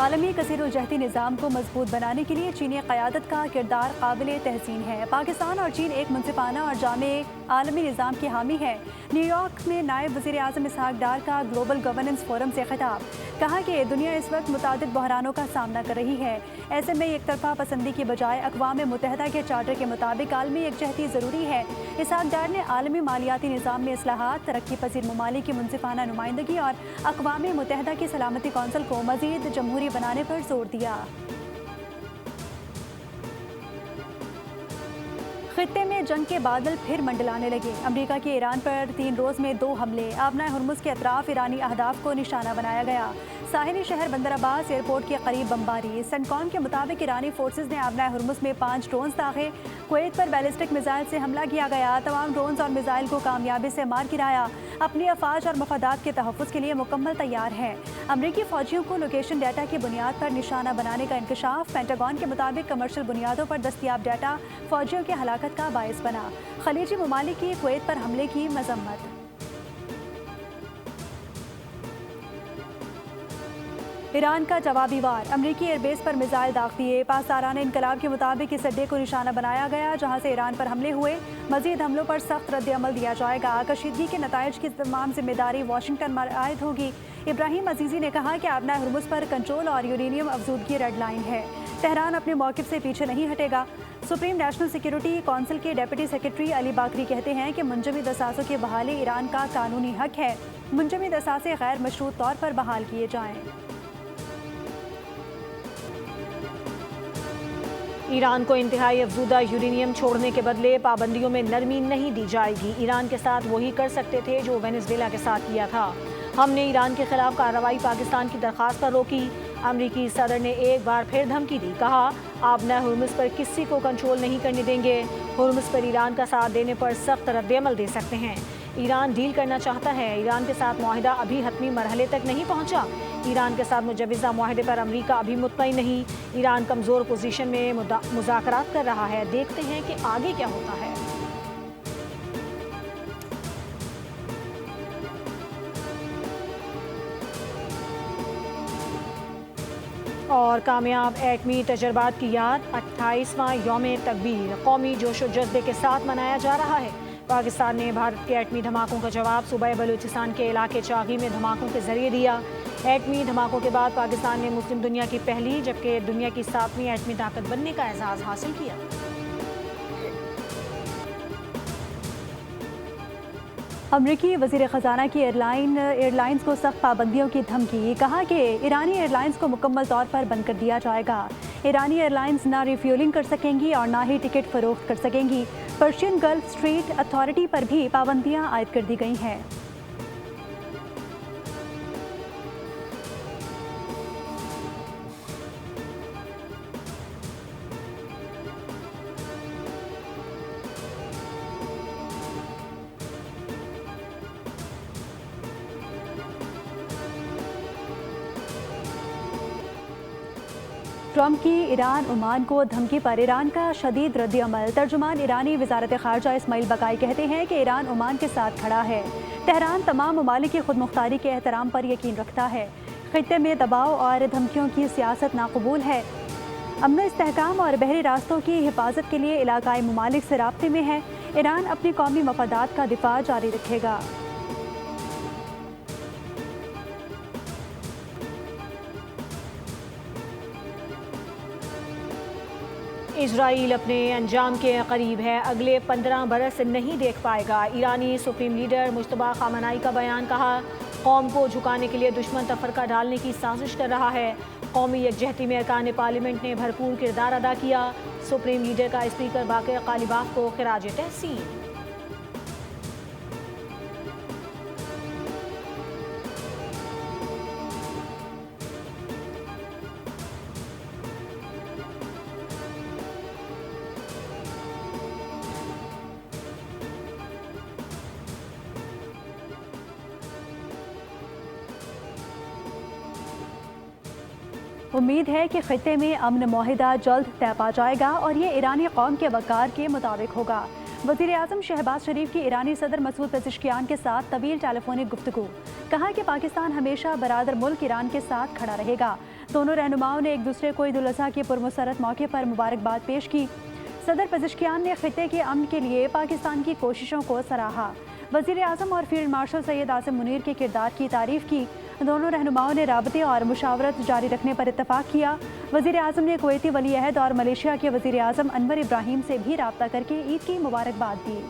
عالمی کثیر الجہتی نظام کو مضبوط بنانے کے لیے چینی قیادت کا کردار قابل تحسین ہے۔ پاکستان اور چین ایک منصفانہ اور جامع عالمی نظام کے حامی ہیں۔ نیو یارک میں نائب وزیر اعظم اسحاق ڈار کا گلوبل گورننس فورم سے خطاب، کہا کہ دنیا اس وقت متعدد بحرانوں کا سامنا کر رہی ہے، ایسے میں یک طرفہ پسندی کی بجائے اقوام متحدہ کے چارٹر کے مطابق عالمی یکجہتی ضروری ہے۔ اسحاق ڈار نے عالمی مالیاتی نظام میں اصلاحات، ترقی پذیر ممالک کی منصفانہ نمائندگی اور اقوام متحدہ کی سلامتی کونسل کو مزید جمہوری بنانے پر زور دیا۔ خطے میں جنگ کے بادل پھر منڈلانے لگے۔ امریکہ کے ایران پر 3 روز میں 2 حملے، آبنائے ہرمز کے اطراف ایرانی اہداف کو نشانہ بنایا گیا۔ ساحلی شہر بندر عباس ایئرپورٹ کے قریب بمباری۔ سینٹکام کے مطابق ایرانی فورسز نے آبنائے ہرمز میں 5 ڈرونز داغے۔ کویت پر بیلسٹک میزائل سے حملہ کیا گیا، تمام ڈرونز اور میزائل کو کامیابی سے مار گرایا۔ اپنی افواج اور مفادات کے تحفظ کے لیے مکمل تیار ہے۔ امریکی فوجیوں کو لوکیشن ڈیٹا کی بنیاد پر نشانہ بنانے کا انکشاف۔ پینٹاگون کے مطابق کمرشل بنیادوں پر دستیاب ڈیٹا فوجیوں کی ہلاکت کا باعث بنا۔ خلیجی ممالک کی کویت پر حملے کی مذمت۔ ایران کا جوابی وار، امریکی ایئر بیس پر میزائل داغ دیے۔ پاسداران انقلاب کے مطابق اس اڈے کو نشانہ بنایا گیا جہاں سے ایران پر حملے ہوئے۔ مزید حملوں پر سخت رد عمل دیا جائے گا۔ کشیدگی کے نتائج کی تمام ذمہ داری واشنگٹن پر عائد ہوگی۔ ابراہیم عزیزی نے کہا کہ آبنائے ہرمز پر کنٹرول اور یورینیم افزودگی ریڈ لائن ہے۔ تہران اپنے موقف سے پیچھے نہیں ہٹے گا۔ سپریم نیشنل سیکیورٹی کونسل کے ڈیپٹی سیکرٹری علی باکری کہتے ہیں کہ منجمد اثاثوں کی بحالی ایران کا قانونی حق ہے۔ منجمد اثاثے غیر مشروط طور پر بحال کیے جائیں۔ ایران کو انتہائی افزودہ یورینیم چھوڑنے کے بدلے پابندیوں میں نرمی نہیں دی جائے گی۔ ایران کے ساتھ وہی کر سکتے تھے جو وینزویلا کے ساتھ کیا تھا۔ ہم نے ایران کے خلاف کارروائی پاکستان کی درخواست پر روکی۔ امریکی صدر نے ایک بار پھر دھمکی دی، کہا آبنائے ہرمز پر کسی کو کنٹرول نہیں کرنے دیں گے۔ ہرمز پر ایران کا ساتھ دینے پر سخت رد عمل دے سکتے ہیں۔ ایران ڈیل کرنا چاہتا ہے۔ ایران کے ساتھ معاہدہ ابھی حتمی مرحلے تک نہیں پہنچا۔ ایران کے ساتھ مجوزہ معاہدے پر امریکہ ابھی مطمئن نہیں۔ ایران کمزور پوزیشن میں مذاکرات کر رہا ہے۔ دیکھتے ہیں کہ آگے کیا ہوتا ہے۔ اور کامیاب ایٹمی تجربات کی یاد، 28واں یوم تکبیر قومی جوش و جذبے کے ساتھ منایا جا رہا ہے۔ پاکستان نے بھارت کے ایٹمی دھماکوں کا جواب صوبہ بلوچستان کے علاقے چاغی میں دھماکوں کے ذریعے دیا۔ ایٹمی دھماکوں کے بعد پاکستان نے مسلم دنیا کی پہلی جبکہ دنیا کی 7ویں ایٹمی طاقت بننے کا اعزاز حاصل کیا۔ امریکی وزیر خزانہ کی ایئر لائنز کو سخت پابندیوں کی دھمکی، کہا کہ ایرانی ایئر لائنز کو مکمل طور پر بند کر دیا جائے گا۔ ایرانی ایئر لائنز نہ ریفیولنگ کر سکیں گی اور نہ ہی ٹکٹ فروخت کر سکیں گی۔ پرشین گلف اسٹریٹ اتھارٹی پر بھی پابندیاں عائد کر دی گئی ہیں۔ ٹرمپ کی ایران عمان کو دھمکی پر ایران کا شدید رد عمل۔ ترجمان ایرانی وزارت خارجہ اسماعیل بقائی کہتے ہیں کہ ایران عمان کے ساتھ کھڑا ہے۔ تہران تمام ممالک کی خود مختاری کے احترام پر یقین رکھتا ہے۔ خطے میں دباؤ اور دھمکیوں کی سیاست ناقبول ہے۔ امن و استحکام اور بحری راستوں کی حفاظت کے لیے علاقائی ممالک سے رابطے میں ہے۔ ایران اپنی قومی مفادات کا دفاع جاری رکھے گا۔ اسرائیل اپنے انجام کے قریب ہے، اگلے 15 برس نہیں دیکھ پائے گا۔ ایرانی سپریم لیڈر مجتبیٰ خامنائی کا بیان، کہا قوم کو جھکانے کے لیے دشمن تفرقہ ڈالنے کی سازش کر رہا ہے۔ قومی یکجہتی میں ارکان پارلیمنٹ نے بھرپور کردار ادا کیا۔ سپریم لیڈر کا اسپیکر باقر قالیباف کو خراج تحسین۔ امید ہے کہ خطے میں امن معاہدہ جلد طے پا جائے گا اور یہ ایرانی قوم کے وقار کے مطابق ہوگا۔ وزیر اعظم شہباز شریف کی ایرانی صدر مسعود پزشکیان کے ساتھ طویل ٹیلی فونک گفتگو، کہا کہ پاکستان ہمیشہ برادر ملک ایران کے ساتھ کھڑا رہے گا۔ دونوں رہنماؤں نے ایک دوسرے کو عید الاضحیٰ کے پرمسرت موقع پر مبارکباد پیش کی۔ صدر پزشکیان نے خطے کے امن کے لیے پاکستان کی کوششوں کو سراہا۔ وزیر اعظم اور فیلڈ مارشل سید عاصم منیر کے کردار کی تعریف کی۔ دونوں رہنماؤں نے رابطے اور مشاورت جاری رکھنے پر اتفاق کیا۔ وزیر اعظم نے کویتی ولی عہد اور ملیشیا کے وزیر اعظم انور ابراہیم سے بھی رابطہ کر کے عید کی مبارکباد دی۔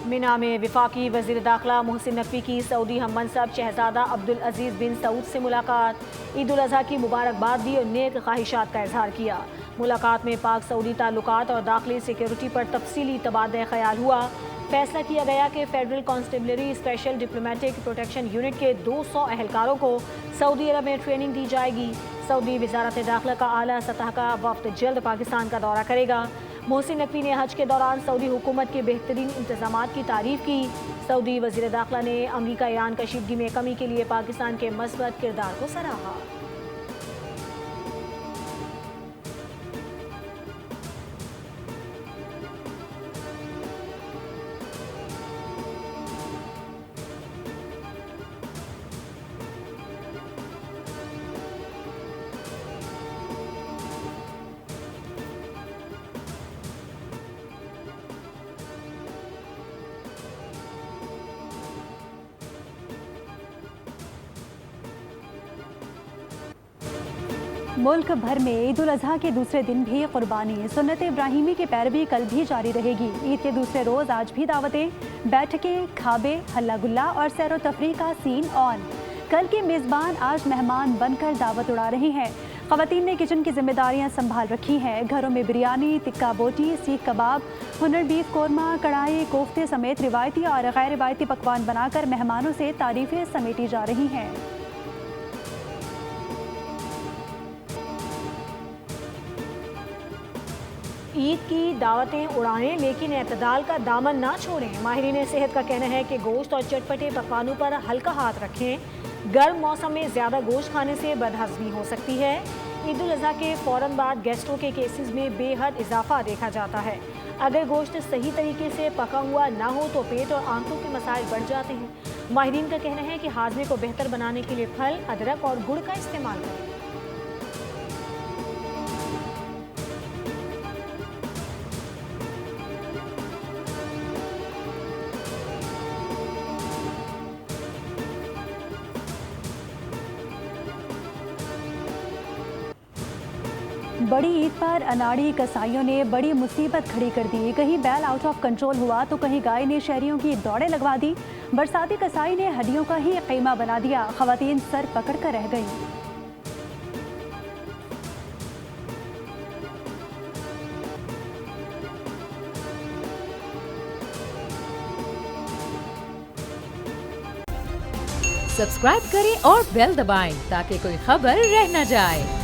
منا میں وفاقی وزیر داخلہ محسن نقوی کی سعودی ہم منصب شہزادہ عبدالعزیز بن سعود سے ملاقات۔ عید الاضحیٰ کی مبارکباد دی اور نیک خواہشات کا اظہار کیا۔ ملاقات میں پاک سعودی تعلقات اور داخلی سیکیورٹی پر تفصیلی تبادلہ خیال ہوا۔ فیصلہ کیا گیا کہ federal constabulary special diplomatic protection unit کے 200 اہلکاروں کو سعودی عرب میں ٹریننگ دی جائے گی۔ سعودی وزارت داخلہ کا اعلیٰ سطح کا وفد جلد پاکستان کا دورہ کرے گا۔ محسن نقوی نے حج کے دوران سعودی حکومت کے بہترین انتظامات کی تعریف کی۔ سعودی وزیر داخلہ نے امریکہ ایران کشیدگی میں کمی کے لیے پاکستان کے مثبت کردار کو سراہا۔ ملک بھر میں عید الاضحیٰ کے دوسرے دن بھی قربانی سنت ابراہیمی کی پیروی کل بھی جاری رہے گی۔ عید کے دوسرے روز آج بھی دعوتیں، بیٹھکیں، کھابے، ہلا گلا اور سیر و تفریح کا سین آن۔ کل کے میزبان آج مہمان بن کر دعوت اڑا رہے ہیں۔ خواتین نے کچن کی ذمہ داریاں سنبھال رکھی ہیں۔ گھروں میں بریانی، تکہ بوٹی، سیخ کباب، ہنر بیف قورمہ، کڑھائی کوفتے سمیت روایتی اور غیر روایتی پکوان بنا کر مہمانوں سے تعریفیں سمیٹی جا رہی ہیں۔ عید کی دعوتیں اڑائیں لیکن اعتدال کا دامن نہ چھوڑیں۔ ماہرین صحت کا کہنا ہے کہ گوشت اور چٹپٹے پکوانوں پر ہلکا ہاتھ رکھیں۔ گرم موسم میں زیادہ گوشت کھانے سے بدہضمی ہو سکتی ہے۔ عید الاضحیٰ کے فوراً بعد گیسٹرو کے کیسز میں بے حد اضافہ دیکھا جاتا ہے۔ اگر گوشت صحیح طریقے سے پکا ہوا نہ ہو تو پیٹ اور آنتوں کے مسائل بڑھ جاتے ہیں۔ ماہرین کا کہنا ہے کہ ہاضمے کو بہتر بنانے کے لیے پھل، ادرک اور گڑ کا استعمال کریں۔ بڑی عید پر اناڑی کسائیوں نے بڑی مصیبت کھڑی کر دی۔ کہیں بیل آؤٹ آف کنٹرول ہوا تو کہیں گائے نے شہریوں کی دوڑیں لگوا دی۔ برساتی کسائی نے ہڈیوں کا ہی قیمہ بنا دیا۔ خواتین سر پکڑ کر رہ گئیں۔ سبسکرائب کریں اور بیل دبائیں تاکہ کوئی خبر رہ نہ جائے۔